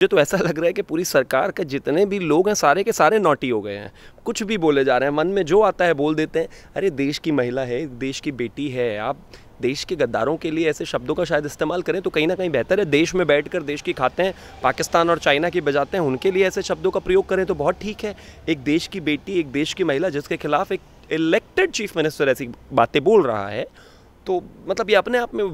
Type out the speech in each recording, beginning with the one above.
मुझे तो ऐसा लग रहा है कि पूरी सरकार के जितने भी लोग हैं सारे के सारे नॉटी हो गए हैं। कुछ भी बोले जा रहे हैं, मन में जो आता है बोल देते हैं। अरे देश की महिला है, देश की बेटी है, आप देश के गद्दारों के लिए ऐसे शब्दों का शायद इस्तेमाल करें तो कहीं ना कहीं बेहतर है। देश में बैठकर देश की खाते हैं, पाकिस्तान और चाइना की बजाते हैं, उनके लिए ऐसे शब्दों का प्रयोग करें तो बहुत ठीक है। एक देश की बेटी, एक देश की महिला जिसके खिलाफ एक इलेक्टेड चीफ मिनिस्टर ऐसी बातें बोल रहा है, तो मतलब ये अपने आप में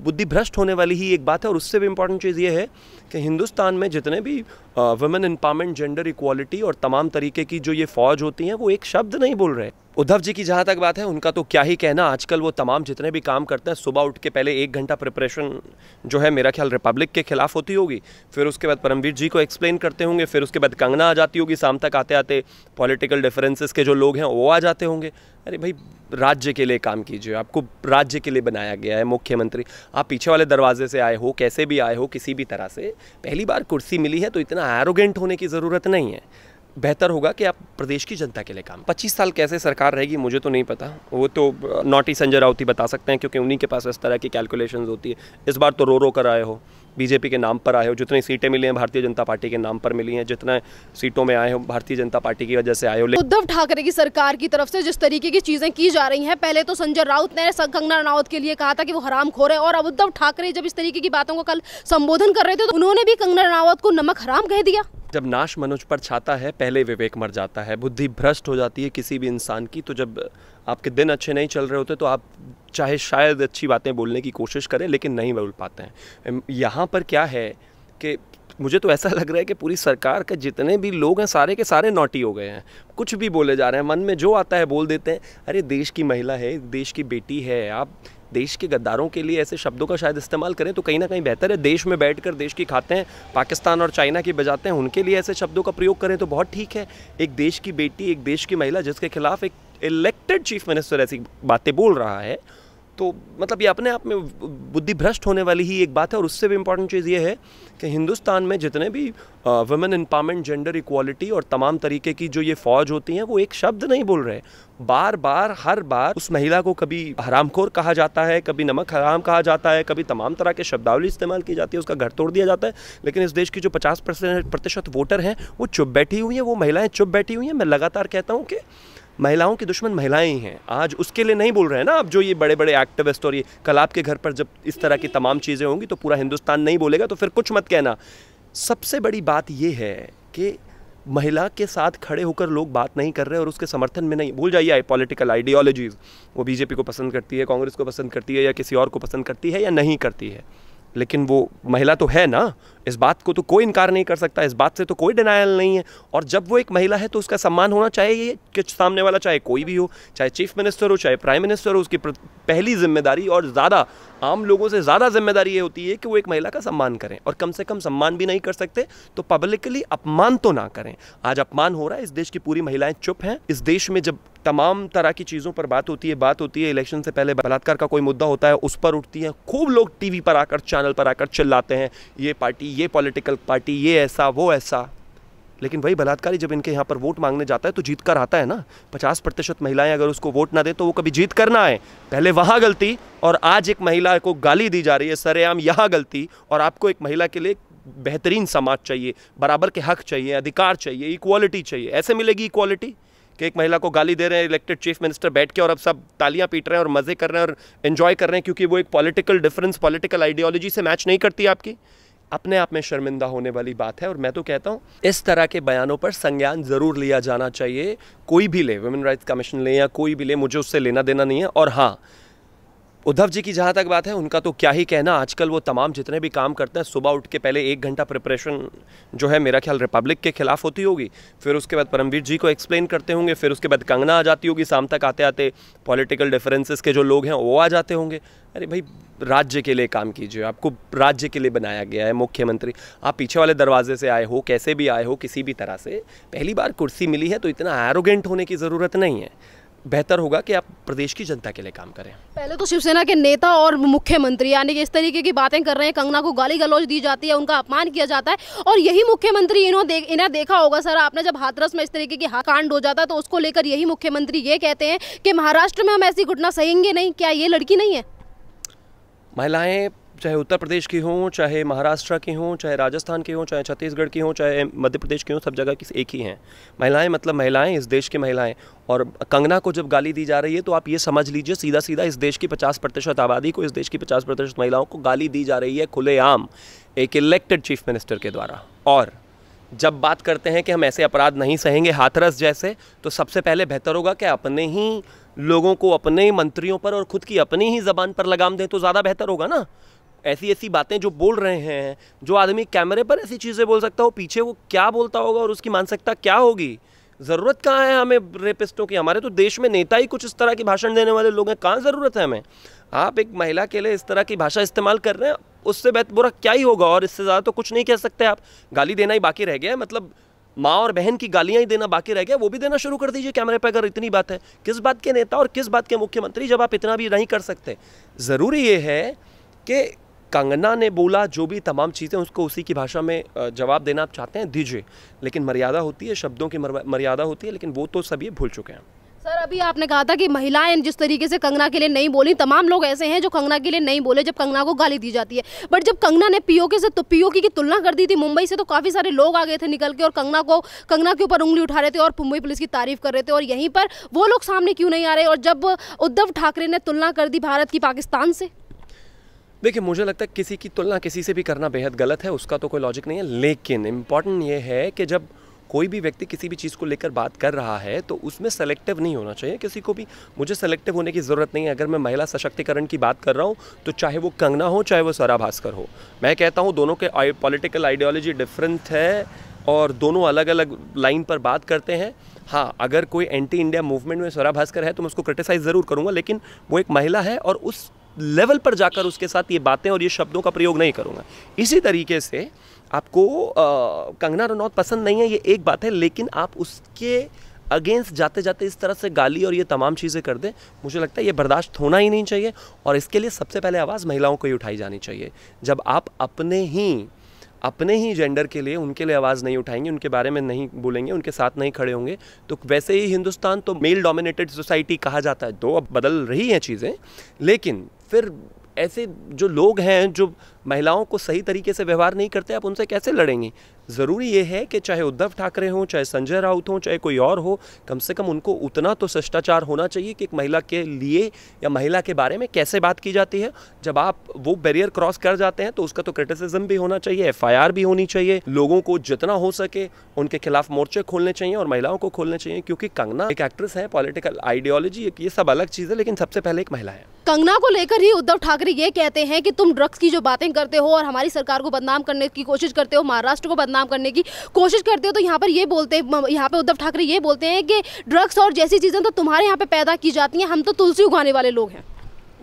बुद्धि भ्रष्ट होने वाली ही एक बात है। और उससे भी इम्पॉर्टेंट चीज़ ये है कि हिंदुस्तान में जितने भी वुमेन एम्पावरमेंट, जेंडर इक्वालिटी और तमाम तरीके की जो ये फौज होती हैं वो एक शब्द नहीं बोल रहे। उद्धव जी की जहाँ तक बात है उनका तो क्या ही कहना। आजकल वो तमाम जितने भी काम करते हैं, सुबह उठ के पहले 1 घंटा प्रिपरेशन जो है मेरा ख्याल रिपब्लिक के खिलाफ होती होगी, फिर उसके बाद परमवीर जी को एक्सप्लेन करते होंगे, फिर उसके बाद कंगना आ जाती होगी, शाम तक आते आते पॉलिटिकल डिफरेंसेस के जो लोग हैं वो आ जाते होंगे। अरे भाई राज्य के लिए काम कीजिए, आपको राज्य के लिए बनाया गया है मुख्यमंत्री। आप पीछे वाले दरवाजे से आए हो, कैसे भी आए हो, किसी भी तरह से पहली बार कुर्सी मिली है तो इतना एरोगेंट होने की ज़रूरत नहीं है। बेहतर होगा कि आप प्रदेश की जनता के लिए काम। 25 साल कैसे सरकार रहेगी मुझे तो नहीं पता, वो तो नॉटी संजय राउत ही बता सकते हैं, क्योंकि उन्हीं के पास इस तरह की कैलकुलेशंस होती है। इस बार तो रो कर आए हो, बीजेपी के नाम पर आए हो, जितनी सीटें मिली हैं भारतीय जनता पार्टी के नाम पर मिली हैं, जितने सीटों में आए हो भारतीय जनता पार्टी की वजह से आए हो। उद्धव ठाकरे की सरकार की तरफ से जिस तरीके की चीजें की जा रही हैं, पहले तो संजय राउत ने कंगना रनौत के लिए कहा था कि वो हरामखोर है, और अब उद्धव ठाकरे जब इस तरीके की बातों को कल संबोधन कर रहे थे तो उन्होंने भी कंगना रनौत को नमक हराम कह दिया। जब नाश मनुष्य पर छाता है पहले विवेक मर जाता है, बुद्धि भ्रष्ट हो जाती है किसी भी इंसान की। तो जब आपके दिन अच्छे नहीं चल रहे होते तो आप चाहे शायद अच्छी बातें बोलने की कोशिश करें लेकिन नहीं बोल पाते हैं। यहाँ पर क्या है कि मुझे तो ऐसा लग रहा है कि पूरी सरकार के जितने भी लोग हैं सारे के सारे नॉटी हो गए हैं। कुछ भी बोले जा रहे हैं, मन में जो आता है बोल देते हैं। अरे देश की महिला है, देश की बेटी है, आप देश के गद्दारों के लिए ऐसे शब्दों का शायद इस्तेमाल करें तो कहीं ना कहीं बेहतर है। देश में बैठकर देश की खाते हैं, पाकिस्तान और चाइना की बजाते हैं, उनके लिए ऐसे शब्दों का प्रयोग करें तो बहुत ठीक है। एक देश की बेटी, एक देश की महिला जिसके खिलाफ एक इलेक्टेड चीफ मिनिस्टर ऐसी बातें बोल रहा है, तो मतलब ये अपने आप में बुद्धि भ्रष्ट होने वाली ही एक बात है। और उससे भी इम्पॉर्टेंट चीज़ ये है कि हिंदुस्तान में जितने भी वुमेन एम्पावरमेंट, जेंडर इक्वालिटी और तमाम तरीके की जो ये फौज होती हैं वो एक शब्द नहीं बोल रहे। बार बार हर बार उस महिला को कभी हरामखोर कहा जाता है, कभी नमक हराम कहा जाता है, कभी तमाम तरह के शब्दावली इस्तेमाल की जाती है, उसका घर तोड़ दिया जाता है। लेकिन इस देश की जो 50% वोटर हैं वो चुप बैठी हुई हैं, वो महिलाएँ चुप बैठी हुई हैं। मैं लगातार कहता हूँ कि महिलाओं की दुश्मन महिलाएं ही हैं। आज उसके लिए नहीं बोल रहे हैं ना अब जो ये बड़े बड़े एक्टिविस्ट, और ये कल आपके घर पर जब इस तरह की तमाम चीज़ें होंगी तो पूरा हिंदुस्तान नहीं बोलेगा, तो फिर कुछ मत कहना। सबसे बड़ी बात ये है कि महिला के साथ खड़े होकर लोग बात नहीं कर रहे और उसके समर्थन में नहीं। भूल जाइए पॉलिटिकल आइडियोलॉजीज़, वो बीजेपी को पसंद करती है, कांग्रेस को पसंद करती है, या किसी और को पसंद करती है या नहीं करती है, लेकिन वो महिला तो है ना। इस बात को तो कोई इनकार नहीं कर सकता, इस बात से तो कोई डिनायल नहीं है। और जब वो एक महिला है तो उसका सम्मान होना चाहिए कि सामने वाला चाहे कोई भी हो, चाहे चीफ मिनिस्टर हो, चाहे प्राइम मिनिस्टर हो, उसकी पहली जिम्मेदारी और ज़्यादा आम लोगों से ज़्यादा जिम्मेदारी ये होती है कि वो एक महिला का सम्मान करें। और कम से कम सम्मान भी नहीं कर सकते तो पब्लिकली अपमान तो ना करें। आज अपमान हो रहा है, इस देश की पूरी महिलाएं चुप हैं। इस देश में जब तमाम तरह की चीज़ों पर बात होती है, इलेक्शन से पहले बलात्कार का कोई मुद्दा होता है उस पर उठती है, खूब लोग टीवी पर आकर, चैनल पर आकर चिल्लाते हैं, ये पार्टी, ये पॉलिटिकल पार्टी, ये ऐसा वो ऐसा। लेकिन वही बलात्कारी जब इनके यहाँ पर वोट मांगने जाता है तो जीत कर आता है ना। 50% महिलाएं अगर उसको वोट ना दे तो वो कभी जीत कर ना आए। पहले वहाँ गलती, और आज एक महिला को गाली दी जा रही है सरेआम, यहाँ गलती। और आपको एक महिला के लिए बेहतरीन समाज चाहिए, बराबर के हक चाहिए, अधिकार चाहिए, इक्वालिटी चाहिए। ऐसे मिलेगी इक्वालिटी कि एक महिला को गाली दे रहे हैं इलेक्टेड चीफ मिनिस्टर बैठ के, और अब सब तालियां पीट रहे हैं और मज़े कर रहे हैं और एंजॉय कर रहे हैं क्योंकि वो एक पॉलिटिकल डिफरेंस, पॉलिटिकल आइडियोलॉजी से मैच नहीं करती आपकी। अपने आप में शर्मिंदा होने वाली बात है। और मैं तो कहता हूँ इस तरह के बयानों पर संज्ञान ज़रूर लिया जाना चाहिए। कोई भी ले, वुमेन राइट्स कमीशन ले या कोई भी ले, मुझे उससे लेना देना नहीं है। और हाँ, उद्धव जी की जहाँ तक बात है उनका तो क्या ही कहना। आजकल वो तमाम जितने भी काम करते हैं, सुबह उठ के पहले 1 घंटा प्रिपरेशन जो है मेरा ख्याल रिपब्लिक के खिलाफ होती होगी, फिर उसके बाद परमवीर जी को एक्सप्लेन करते होंगे, फिर उसके बाद कंगना आ जाती होगी, शाम तक आते आते पॉलिटिकल डिफरेंसेस के जो लोग हैं वो आ जाते होंगे। अरे भाई राज्य के लिए काम कीजिए, आपको राज्य के लिए बनाया गया है मुख्यमंत्री। आप पीछे वाले दरवाजे से आए हो, कैसे भी आए हो, किसी भी तरह से पहली बार कुर्सी मिली है तो इतना एरोगेंट होने की ज़रूरत नहीं है। बेहतर होगा कि आप प्रदेश की जनता के लिए काम करें। पहले तो शिवसेना के नेता और मुख्यमंत्री यानी कि इस तरीके की बातें कर रहे हैं, कंगना को गाली गलौज दी जाती है, उनका अपमान किया जाता है, और यही मुख्यमंत्री इन्हें देखा होगा सर आपने, जब हाथरस में इस तरीके की कांड हो जाता है तो उसको लेकर यही मुख्यमंत्री ये कहते हैं कि महाराष्ट्र में हम ऐसी घटना सहेंगे नहीं। क्या ये लड़की नहीं है? महिलाएं चाहे उत्तर प्रदेश की हों, चाहे महाराष्ट्र की हों, चाहे राजस्थान की हों, चाहे छत्तीसगढ़ की हों, चाहे मध्य प्रदेश की हों, सब जगह की एक ही हैं। महिलाएं मतलब महिलाएं, इस देश की महिलाएं। और कंगना को जब गाली दी जा रही है तो आप ये समझ लीजिए सीधा सीधा इस देश की 50% आबादी को, इस देश की 50% महिलाओं को गाली दी जा रही है खुलेआम एक इलेक्टेड चीफ मिनिस्टर के द्वारा। और जब बात करते हैं कि हम ऐसे अपराध नहीं सहेंगे हाथरस जैसे, तो सबसे पहले बेहतर होगा कि अपने ही लोगों को, अपने ही मंत्रियों पर और खुद की अपनी ही ज़बान पर लगाम दें तो ज़्यादा बेहतर होगा ना। ऐसी ऐसी बातें जो बोल रहे हैं, जो आदमी कैमरे पर ऐसी चीज़ें बोल सकता हो, पीछे वो क्या बोलता होगा और उसकी मानसिकता क्या होगी। ज़रूरत कहाँ है हमें रेपिस्टों की? हमारे तो देश में नेता ही कुछ इस तरह की भाषण देने वाले लोग हैं, कहाँ ज़रूरत है हमें? आप एक महिला के लिए इस तरह की भाषा इस्तेमाल कर रहे हैं, उससे बुरा क्या ही होगा? और इससे ज़्यादा तो कुछ नहीं कह सकते आप। गाली देना ही बाकी रह गया है, मतलब माँ और बहन की गालियाँ ही देना बाकी रह गया, वो भी देना शुरू कर दीजिए कैमरे पर, अगर इतनी बात है। किस बात के नेता और किस बात के मुख्यमंत्री जब आप इतना भी नहीं कर सकते? ज़रूरी ये है कि कंगना ने बोला जो भी तमाम चीज़ें, उसको उसी की भाषा में जवाब देना आप चाहते हैं दीजिए, लेकिन मर्यादा होती है, शब्दों की मर्यादा होती है, लेकिन वो तो सब ये भूल चुके हैं। सर, अभी आपने कहा था कि महिलाएं जिस तरीके से कंगना के लिए नहीं बोली, तमाम लोग ऐसे हैं जो कंगना के लिए नहीं बोले जब कंगना को गाली दी जाती है। बट जब कंगना ने पीओके से, तो पीओके की तुलना कर दी थी मुंबई से, तो काफ़ी सारे लोग आ गए थे निकल के और कंगना के ऊपर उंगली उठा रहे थे और मुंबई पुलिस की तारीफ कर रहे थे। और यहीं पर वो लोग सामने क्यों नहीं आ रहे? और जब उद्धव ठाकरे ने तुलना कर दी भारत की पाकिस्तान से, देखिए, मुझे लगता है किसी की तुलना किसी से भी करना बेहद गलत है, उसका तो कोई लॉजिक नहीं है। लेकिन इम्पॉर्टेंट ये है कि जब कोई भी व्यक्ति किसी भी चीज़ को लेकर बात कर रहा है तो उसमें सेलेक्टिव नहीं होना चाहिए किसी को भी। मुझे सेलेक्टिव होने की ज़रूरत नहीं है। अगर मैं महिला सशक्तिकरण की बात कर रहा हूँ तो चाहे वो कंगना हो, चाहे वो स्वरा भास्कर हो, मैं कहता हूँ दोनों के पॉलिटिकल आइडियोलॉजी डिफरेंट है और दोनों अलग अलग लाइन पर बात करते हैं। हाँ, अगर कोई एंटी इंडिया मूवमेंट में स्वरा भास्कर है तो मैं उसको क्रिटिसाइज़ ज़रूर करूँगा, लेकिन वो एक महिला है और उस लेवल पर जाकर उसके साथ ये बातें और ये शब्दों का प्रयोग नहीं करूँगा। इसी तरीके से आपको कंगना रनौत पसंद नहीं है, ये एक बात है, लेकिन आप उसके अगेंस्ट जाते जाते इस तरह से गाली और ये तमाम चीज़ें कर दें, मुझे लगता है ये बर्दाश्त होना ही नहीं चाहिए। और इसके लिए सबसे पहले आवाज़ महिलाओं को ही उठाई जानी चाहिए। जब आप अपने ही जेंडर के लिए, उनके लिए आवाज़ नहीं उठाएंगे, उनके बारे में नहीं बोलेंगे, उनके साथ नहीं खड़े होंगे, तो वैसे ही हिंदुस्तान तो मेल डोमिनेटेड सोसाइटी कहा जाता है। तो अब बदल रही हैं चीज़ें, लेकिन फिर ऐसे जो लोग हैं जो महिलाओं को सही तरीके से व्यवहार नहीं करते, आप उनसे कैसे लड़ेंगी? ज़रूरी ये है कि चाहे उद्धव ठाकरे हों, चाहे संजय राउत हों, चाहे कोई और हो, कम से कम उनको उतना तो शिष्टाचार होना चाहिए कि एक महिला के लिए या महिला के बारे में कैसे बात की जाती है। जब आप वो बैरियर क्रॉस कर जाते हैं तो उसका तो क्रिटिसिज्म भी होना चाहिए, FIR भी होनी चाहिए। लोगों को जितना हो सके उनके खिलाफ मोर्चे खोलने चाहिए और महिलाओं को खोलने चाहिए, क्योंकि कंगना एक एक्ट्रेस है, पॉलिटिकल आइडियोलॉजी ये सब अलग चीज़ है, लेकिन सबसे पहले एक महिला है। कंगना को लेकर ही उद्धव ठाकरे ये कहते हैं कि तुम ड्रग्स की जो बातें करते हो और हमारी सरकार को बदनाम करने की कोशिश करते हो, महाराष्ट्र को बदनाम करने की कोशिश करते हो, तो यहाँ पे उद्धव ठाकरे ये बोलते हैं कि ड्रग्स और जैसी चीज़ें तो तुम्हारे यहाँ पे पैदा की जाती हैं, हम तो तुलसी उगाने वाले लोग हैं।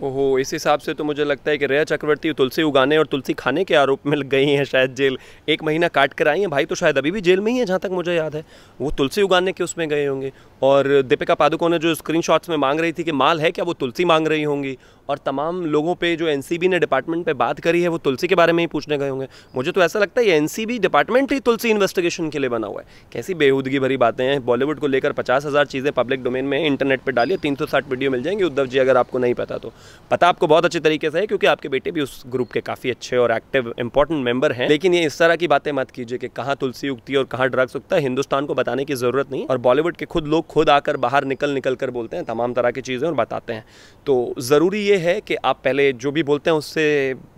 ओहो, इस हिसाब से तो मुझे लगता है कि रेया चक्रवर्ती तुलसी उगाने और तुलसी खाने के आरोप में लग गई हैं, शायद जेल 1 महीना काट कर आई हैं। भाई तो शायद अभी भी जेल में ही है, जहाँ तक मुझे याद है। वो तुलसी उगाने के उसमें गए होंगे। और दीपिका पादुकोण ने जो स्क्रीनशॉट्स में मांग रही थी कि माल है क्या, वो तुलसी मांग रही होंगी। और तमाम लोगों पे जो NCB ने डिपार्टमेंट पे बात करी है वो तुलसी के बारे में ही पूछने गए होंगे। मुझे तो ऐसा लगता है ये NCB डिपार्टमेंट ही तुलसी इन्वेस्टिगेशन के लिए बना हुआ है। कैसी बेहूदगी भरी बातें हैं। बॉलीवुड को लेकर 50,000 चीज़ें पब्लिक डोमेन में इंटरनेट पर डालिए, 360 वीडियो मिल जाएंगे उद्धव जी, अगर आपको नहीं पता तो। पता आपको बहुत अच्छे तरीके से है, क्योंकि आपके बेटे भी उस ग्रुप के काफ़ी अच्छे और एक्टिव इंपॉर्टेंट मेंबर हैं। लेकिन ये इस तरह की बातें मत कीजिए कि कहाँ तुलसी उगती है और कहाँ ड्रग्स उगता है। हिंदुस्तान को बताने की ज़रूरत नहीं, और बॉलीवुड के लोग खुद आकर बाहर निकल कर बोलते हैं तमाम तरह की चीज़ें और बताते हैं। तो ज़रूरी ये है कि आप पहले जो भी बोलते हैं उससे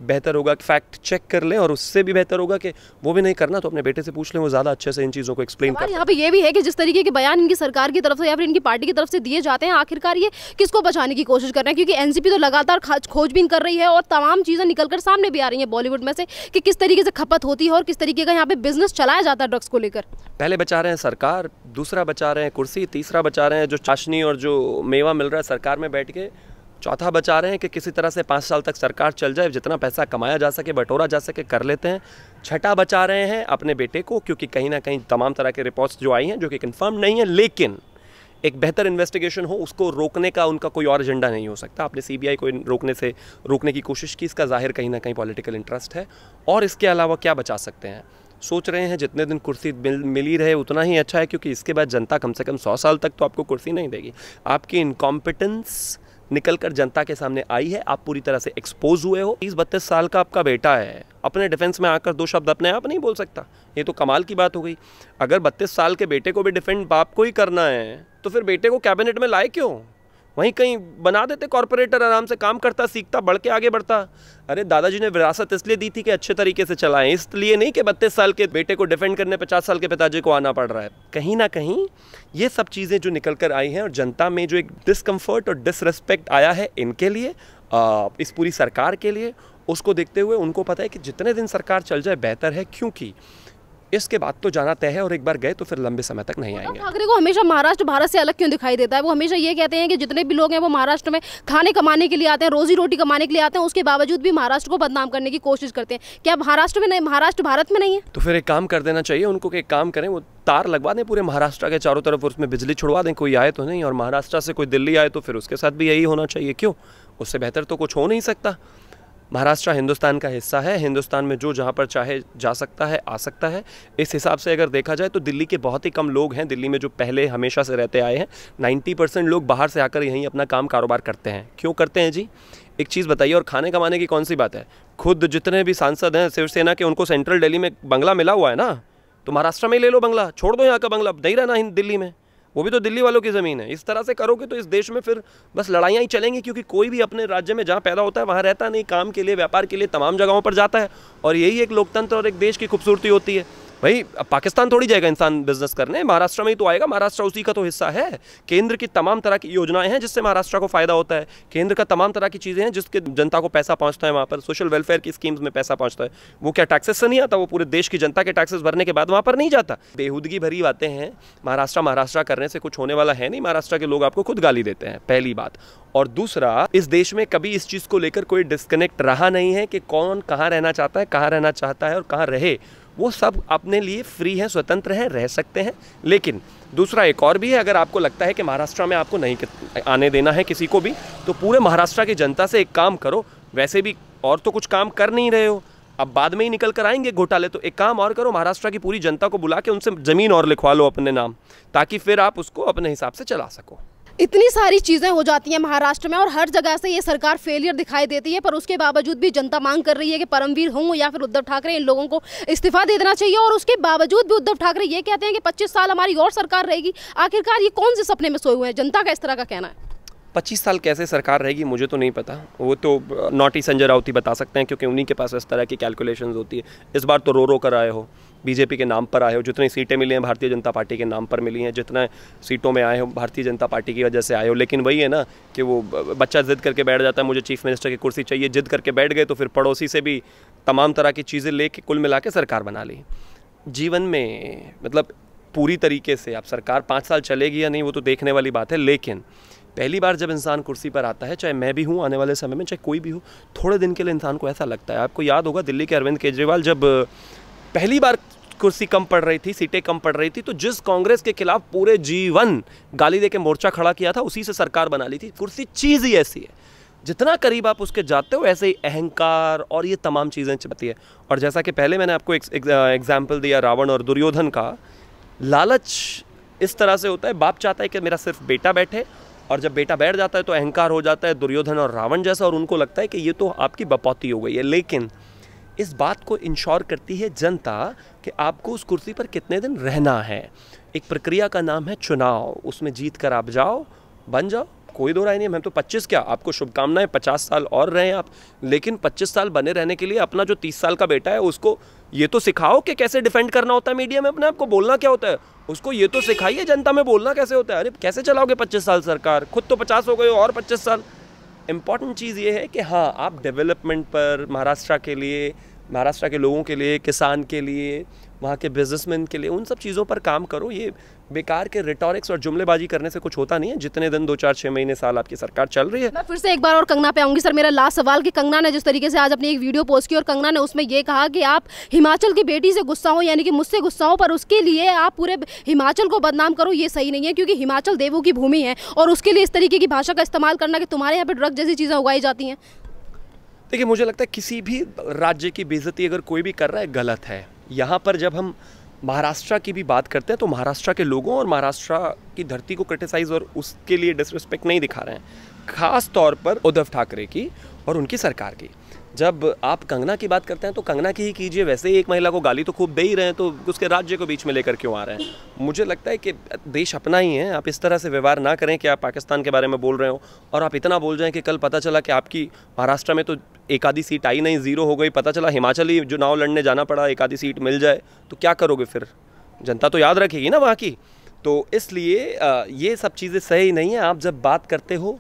बेहतर होगा कि फैक्ट चेक कर लें, और उससे भी बेहतर होगा कि वो भी नहीं करना तो अपने बेटे से पूछ लें, वो ज़्यादा अच्छे से इन चीज़ों को एक्सप्लेन कर। यहाँ पे ये भी है कि जिस तरीके के बयान इनकी सरकार की तरफ से या फिर इनकी पार्टी की तरफ से दिए जाते हैं, आखिरकार ये किसको बचाने की कोशिश कर रहे हैं? क्योंकि NCB तो लगातार खोजबीन कर रही है और तमाम चीज़ें निकलकर सामने भी आ रही हैं बॉलीवुड में से कि किस तरीके से खपत होती है और किस तरीके का यहाँ पे बिजनेस चलाया जाता है ड्रग्स को लेकर। पहले बचा रहे हैं सरकार, दूसरा बचा रहे हैं कुर्सी, तीसरा बचा रहे हैं जो चाशनी और जो मेवा मिल रहा है सरकार में बैठ के, चौथा बचा रहे हैं कि किसी तरह से 5 साल तक सरकार चल जाए, जितना पैसा कमाया जा सके, बटोरा जा सके, कर लेते हैं। छठा बचा रहे हैं अपने बेटे को, क्योंकि कहीं ना कहीं तमाम तरह के रिपोर्ट्स जो आई हैं जो कि कंफर्म नहीं है, लेकिन एक बेहतर इन्वेस्टिगेशन हो, उसको रोकने का उनका कोई और एजेंडा नहीं हो सकता। आपने CBI को रोकने की कोशिश की, इसका जाहिर कहीं ना कहीं पॉलिटिकल इंटरेस्ट है। और इसके अलावा क्या बचा सकते हैं? सोच रहे हैं जितने दिन कुर्सी मिली रहे उतना ही अच्छा है, क्योंकि इसके बाद जनता कम से कम 100 साल तक तो आपको कुर्सी नहीं देगी। आपकी इनकॉम्पिटेंस निकलकर जनता के सामने आई है। आप पूरी तरह से एक्सपोज हुए हो। 30-32 साल का आपका बेटा है, अपने डिफेंस में आकर 2 शब्द अपने आप नहीं बोल सकता, ये तो कमाल की बात हो गई। अगर 32 साल के बेटे को भी डिफेंड बाप को ही करना है तो फिर बेटे को कैबिनेट में लाए क्यों? वहीं कहीं बना देते कॉर्पोरेटर, आराम से काम करता, सीखता, बढ़ के आगे बढ़ता। अरे दादाजी ने विरासत इसलिए दी थी कि अच्छे तरीके से चलाएं, इसलिए नहीं कि 32 साल के बेटे को डिफेंड करने 50 साल के पिताजी को आना पड़ रहा है। कहीं ना कहीं ये सब चीज़ें जो निकल कर आई हैं और जनता में जो एक डिसकम्फर्ट और डिसरिस्पेक्ट आया है इनके लिए, इस पूरी सरकार के लिए, उसको देखते हुए उनको पता है कि जितने दिन सरकार चल जाए बेहतर है, क्योंकि इसके बाद तो जाना तय है और एक बार गए तो फिर लंबे समय तक नहीं आएंगे। ठाकरे को हमेशा महाराष्ट्र भारत से अलग क्यों दिखाई देता है? वो हमेशा ये कहते हैं कि जितने भी लोग हैं वो महाराष्ट्र में खाने कमाने के लिए आते हैं, रोजी रोटी कमाने के लिए आते हैं, उसके बावजूद भी महाराष्ट्र को बदनाम करने की कोशिश करते हैं। क्या महाराष्ट्र में नहीं, महाराष्ट्र भारत में नहीं है? तो फिर एक काम कर देना चाहिए उनको कि एक काम करें, वो तार लगवा दें पूरे महाराष्ट्र के चारों तरफ, उसमें बिजली छुड़वा दें, कोई आए तो नहीं। और महाराष्ट्र से कोई दिल्ली आए तो फिर उसके साथ भी यही होना चाहिए। क्यों? उससे बेहतर तो कुछ हो नहीं सकता। महाराष्ट्र हिंदुस्तान का हिस्सा है, हिंदुस्तान में जो जहाँ पर चाहे जा सकता है, आ सकता है। इस हिसाब से अगर देखा जाए तो दिल्ली के बहुत ही कम लोग हैं, दिल्ली में जो पहले हमेशा से रहते आए हैं, 90% लोग बाहर से आकर यहीं अपना काम कारोबार करते हैं। क्यों करते हैं जी? एक चीज़ बताइए। और खाने कमाने की कौन सी बात है? खुद जितने भी सांसद हैं शिवसेना के, उनको सेंट्रल दिल्ली में बंगला मिला हुआ है ना, तो महाराष्ट्र में ही ले लो बंगला, छोड़ दो यहाँ का बंगला, नहीं रहना दिल्ली में, वो भी तो दिल्ली वालों की ज़मीन है। इस तरह से करोगे तो इस देश में फिर बस लड़ाइयाँ ही चलेंगी, क्योंकि कोई भी अपने राज्य में जहाँ पैदा होता है वहाँ रहता नहीं, काम के लिए, व्यापार के लिए तमाम जगहों पर जाता है। और यही एक लोकतंत्र और एक देश की खूबसूरती होती है। भाई अब पाकिस्तान थोड़ी जाएगा इंसान बिजनेस करने, महाराष्ट्र में ही तो आएगा, महाराष्ट्र उसी का तो हिस्सा है। केंद्र की तमाम तरह की योजनाएं हैं जिससे महाराष्ट्र को फायदा होता है, केंद्र का तमाम तरह की चीज़ें हैं जिसके जनता को पैसा पहुंचता है, वहाँ पर सोशल वेलफेयर की स्कीम्स में पैसा पहुंचता है। वो क्या टैक्सेस से नहीं आता? वो पूरे देश की जनता के टैक्सेस भरने के बाद वहाँ पर नहीं जाता। बेहूदगी भरी बातें हैं, महाराष्ट्र करने से कुछ होने वाला है नहीं। महाराष्ट्र के लोग आपको खुद गाली देते हैं, पहली बात। और दूसरा, इस देश में कभी इस चीज़ को लेकर कोई डिस्कनेक्ट रहा नहीं है कि कौन कहाँ रहना चाहता है, कहाँ रहना चाहता है और कहाँ रहे। वो सब अपने लिए फ्री हैं, स्वतंत्र हैं, रह सकते हैं। लेकिन दूसरा एक और भी है, अगर आपको लगता है कि महाराष्ट्र में आपको नहीं आने देना है किसी को भी, तो पूरे महाराष्ट्र की जनता से एक काम करो। वैसे भी और तो कुछ काम कर नहीं रहे हो, अब बाद में ही निकल कर आएंगे घोटाले, तो एक काम और करो, महाराष्ट्र की पूरी जनता को बुला के उनसे ज़मीन और लिखवा लो अपने नाम, ताकि फिर आप उसको अपने हिसाब से चला सको। इतनी सारी चीज़ें हो जाती हैं महाराष्ट्र में और हर जगह से ये सरकार फेलियर दिखाई देती है, पर उसके बावजूद भी जनता मांग कर रही है कि परमवीर हों या फिर उद्धव ठाकरे, इन लोगों को इस्तीफा दे देना चाहिए। और उसके बावजूद भी उद्धव ठाकरे ये कहते हैं कि 25 साल हमारी और सरकार रहेगी। आखिरकार ये कौन से सपने में सोए हुए हैं? जनता का इस तरह का कहना है। 25 साल कैसे सरकार रहेगी मुझे तो नहीं पता, वो तो नॉटी संजय राउत ही बता सकते हैं, क्योंकि उन्हीं के पास इस तरह की कैलकुलेशंस होती है। इस बार तो रो कर आए हो, बीजेपी के नाम पर आए हो, जितनी सीटें मिली हैं भारतीय जनता पार्टी के नाम पर मिली हैं, जितने सीटों में आए हो भारतीय जनता पार्टी की वजह से आए हो। लेकिन वही है ना कि वो बच्चा जिद करके बैठ जाता है, मुझे चीफ मिनिस्टर की कुर्सी चाहिए, जिद करके बैठ गए तो फिर पड़ोसी से भी तमाम तरह की चीज़ें लेके कुल मिला के सरकार बना ली। जीवन में मतलब पूरी तरीके से अब सरकार 5 साल चलेगी या नहीं वो तो देखने वाली बात है, लेकिन पहली बार जब इंसान कुर्सी पर आता है, चाहे मैं भी हूँ आने वाले समय में, चाहे कोई भी हो, थोड़े दिन के लिए इंसान को ऐसा लगता है। आपको याद होगा दिल्ली के अरविंद केजरीवाल जब पहली बार कुर्सी कम पड़ रही थी, सीटें कम पड़ रही थी, तो जिस कांग्रेस के खिलाफ पूरे जीवन गाली दे के मोर्चा खड़ा किया था, उसी से सरकार बना ली थी। कुर्सी चीज़ ही ऐसी है, जितना करीब आप उसके जाते हो ऐसे ही अहंकार और ये तमाम चीज़ें चलती है। और जैसा कि पहले मैंने आपको एग्जाम्पल दिया रावण और दुर्योधन का, लालच इस तरह से होता है, बाप चाहता है कि मेरा सिर्फ बेटा बैठे, और जब बेटा बैठ जाता है तो अहंकार हो जाता है दुर्योधन और रावण जैसा, और उनको लगता है कि ये तो आपकी बपौती हो गई है। लेकिन इस बात को इंश्योर करती है जनता कि आपको उस कुर्सी पर कितने दिन रहना है। एक प्रक्रिया का नाम है चुनाव, उसमें जीत कर आप जाओ, बन जाओ, कोई दो राय नहीं। मैं तो 25 क्या, आपको शुभकामनाएं, 50 साल और रहें आप, लेकिन 25 साल बने रहने के लिए अपना जो 30 साल का बेटा है उसको ये तो सिखाओ कि कैसे डिफेंड करना होता है मीडिया में, अपने आप को बोलना क्या होता है, उसको ये तो सिखाइए जनता में बोलना कैसे होता है। अरे कैसे चलाओगे 25 साल सरकार, खुद तो 50 हो गए और 25 साल। इम्पॉर्टेंट चीज़ ये है कि हाँ, आप डेवलपमेंट पर महाराष्ट्र के लिए, महाराष्ट्र के लोगों के लिए, किसान के लिए, वहाँ के बिजनेसमैन के लिए, उन सब चीज़ों पर काम करो। ये बेकार के रिटॉरिक्स और जुमलेबाजी करने से कुछ होता नहीं है। जितने दिन 2, 4, 6 महीने, साल आपकी सरकार चल रही है। मैं फिर से एक बार और कंगना पे आऊंगी सर। मेरा लास्ट सवाल कि कंगना ने जिस तरीके से आज अपनी एक वीडियो पोस्ट की और कंगना ने उसमें ये कहा कि आप हिमाचल की बेटी से गुस्सा हो, यानी कि मुझसे गुस्सा हो, पर उसके लिए आप पूरे हिमाचल को बदनाम करो, ये सही नहीं है, क्योंकि हिमाचल देवों की भूमि है और उसके लिए इस तरीके की भाषा का इस्तेमाल करना कि तुम्हारे यहाँ पे ड्रग जैसी चीज़ें उगाई जाती हैं। देखिए, मुझे लगता है किसी भी राज्य की बेइज्जती अगर कोई भी कर रहा है गलत है। यहाँ पर जब हम महाराष्ट्र की भी बात करते हैं तो महाराष्ट्र के लोगों और महाराष्ट्र की धरती को क्रिटिसाइज़ और उसके लिए डिसरिस्पेक्ट नहीं दिखा रहे हैं। खास तौर पर उद्धव ठाकरे की और उनकी सरकार की। जब आप कंगना की बात करते हैं तो कंगना की ही कीजिए, वैसे ही एक महिला को गाली तो खूब दे ही रहे हैं, तो उसके राज्य को बीच में लेकर क्यों आ रहे हैं? मुझे लगता है कि देश अपना ही है, आप इस तरह से व्यवहार ना करें कि आप पाकिस्तान के बारे में बोल रहे हो और आप इतना बोल जाएं कि कल पता चला कि आपकी महाराष्ट्र में तो एक आधी सीट आई नहीं, 0 हो गई, पता चला हिमाचल ही चुनाव लड़ने जाना पड़ा, एक आधी सीट मिल जाए, तो क्या करोगे फिर? जनता तो याद रखेगी ना वहाँ की। तो इसलिए ये सब चीज़ें सही नहीं है। आप जब बात करते हो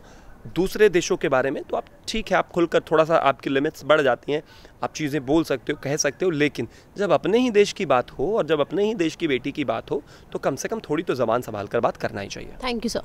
दूसरे देशों के बारे में तो आप ठीक है, आप खुलकर थोड़ा सा आपकी लिमिट्स बढ़ जाती हैं, आप चीज़ें बोल सकते हो, कह सकते हो, लेकिन जब अपने ही देश की बात हो और जब अपने ही देश की बेटी की बात हो तो कम से कम थोड़ी तो ज़बान संभाल कर बात करना ही चाहिए। Thank you sir.